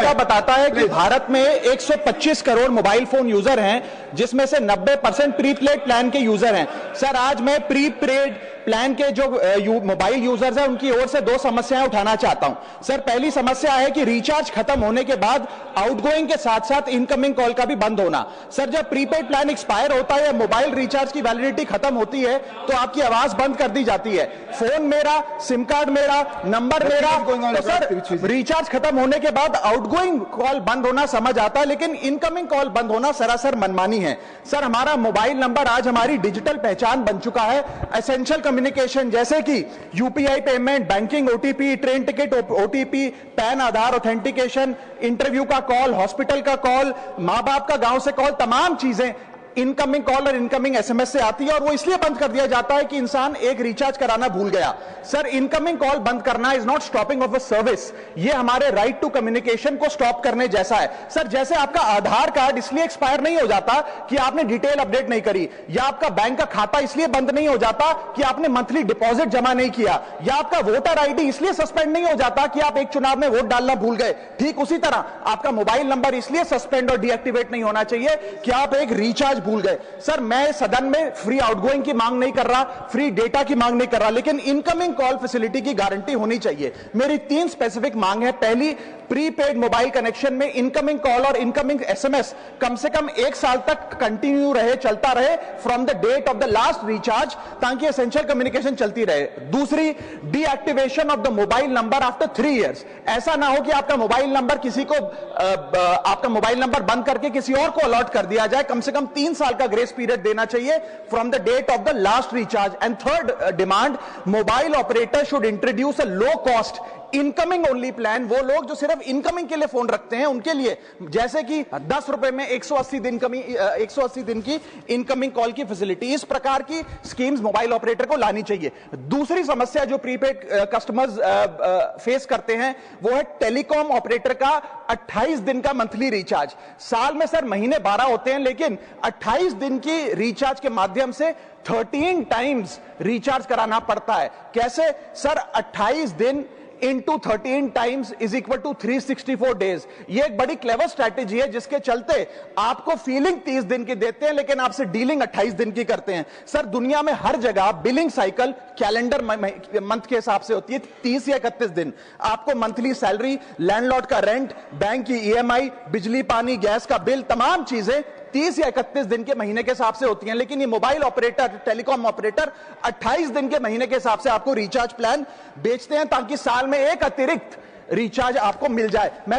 Data बताता है कि भारत में 125 करोड़ मोबाइल फोन यूजर हैं, जिसमें से 90% प्रीपेड प्लान के यूजर हैं। सर, आज मैं प्रीपेड प्लान के जो मोबाइल यूजर्स हैं उनकी ओर से दो समस्याएं उठाना चाहता हूं। सर, पहली समस्या है कि रिचार्ज खत्म होने के बाद आउटगोइंग के साथ साथ इनकमिंग कॉल का भी बंद होना। सर, जब प्रीपेड प्लान एक्सपायर होता है या मोबाइल रिचार्ज की वैलिडिटी खत्म होती है तो आपकी आवाज बंद कर दी जाती है। फोन मेरा, सिम कार्ड मेरा, नंबर मेरा, तो सर रिचार्ज खत्म होने के बाद आउटगोइंग कॉल बंद होना समझ आता है, लेकिन इनकमिंग कॉल बंद होना सरासर मनमानी है। सर, हमारा मोबाइल नंबर आज हमारी डिजिटल पहचान बन चुका है। एसेंशियल कम्युनिकेशन जैसे कि UPI payment, banking OTP, train ticket OTP, PAN Aadhaar authentication, interview का कॉल, हॉस्पिटल का कॉल, मां बाप का गांव से कॉल, तमाम चीजें इनकमिंग कॉल और इनकमिंग एसएमएस से आती है और वो इसलिए बंद कर दिया जाता है कि इंसान एक रिचार्ज कराना भूल गया। सर, इनकमिंग कॉल बंद करना is not stopping of a service, ये हमारे राइट टू कम्युनिकेशन को स्टॉप करने जैसा है। सर, जैसे आपका आधार कार्ड इसलिए एक्सपायर नहीं हो जाता कि आपने डिटेल अपडेट नहीं करी, या आपका बैंक का खाता इसलिए बंद नहीं हो जाता कि आपने मंथली डिपॉजिट जमा नहीं किया, या आपका वोटर आईडी इसलिए सस्पेंड नहीं हो जाता कि आप एक चुनाव में वोट डालना भूल गए। ठीक उसी तरह आपका मोबाइल नंबर इसलिए सस्पेंड और डीएक्टिवेट नहीं होना चाहिए कि आप एक रिचार्ज भूल गए। सर, मैं सदन में फ्री आउटगोइंग की मांग नहीं कर रहा, फ्री डेटा की मांग नहीं कर रहा, लेकिन इनकमिंग कॉल फैसिलिटी की गारंटी होनी चाहिए। मेरी 3 स्पेसिफिक मांग है। पहली, प्रीपेड मोबाइल कनेक्शन में इनकमिंग कॉल और इनकमिंग एसएमएस कम से कम 1 साल तक कंटिन्यू रहे, चलता रहे from the date of the last recharge, ताकि एसेंशियल कम्युनिकेशन चलती रहे। दूसरी, deactivation of the mobile number after 3 years. ऐसा ना हो कि आपका मोबाइल नंबर किसी को आपका मोबाइल नंबर बंद करके किसी और को अलॉट कर दिया जाए। कम से कम 3 साल का ग्रेस पीरियड देना चाहिए from the date of the last recharge. And third demand, mobile operator should introduce a low cost incoming only plan. वो लोग जो सिर्फ इनकमिंग के लिए फोन रखते हैं उनके लिए, जैसे कि 10 रुपए में 180 दिन की इनकमिंग कॉल की फैसिलिटी, इस प्रकार की स्कीम्स मोबाइल ऑपरेटर को लानी चाहिए। दूसरी समस्या जो प्रीपेड कस्टमर्स फेस करते हैं वो है टेलीकॉम ऑपरेटर का 28 दिन का मंथली रिचार्ज। साल में सर महीने 12 होते हैं, लेकिन 28 दिन की रिचार्ज के माध्यम से 13 टाइम्स रिचार्ज कराना पड़ता है। कैसे सर? 28 दिन into 13 times is equal to 364 days. ये एक बड़ी क्लेवर स्ट्रैटेजी है जिसके चलते आपको फीलिंग 30 दिन की देते हैं, लेकिन आपसे डीलिंग 28 दिन की करते हैं। सर, दुनिया में हर जगह बिलिंग साइकिल कैलेंडर मंथ के हिसाब से होती है, 30 या 31 दिन। आपको मंथली सैलरी, लैंडलॉर्ड का रेंट, बैंक की ईएमआई, बिजली पानी गैस का बिल, तमाम चीजें 30 या 31 दिन के महीने के हिसाब से होती हैं। लेकिन ये मोबाइल ऑपरेटर, टेलीकॉम ऑपरेटर 28 दिन के महीने के हिसाब से आपको रिचार्ज प्लान बेचते हैं, ताकि साल में एक अतिरिक्त रिचार्ज आपको मिल जाए। मैं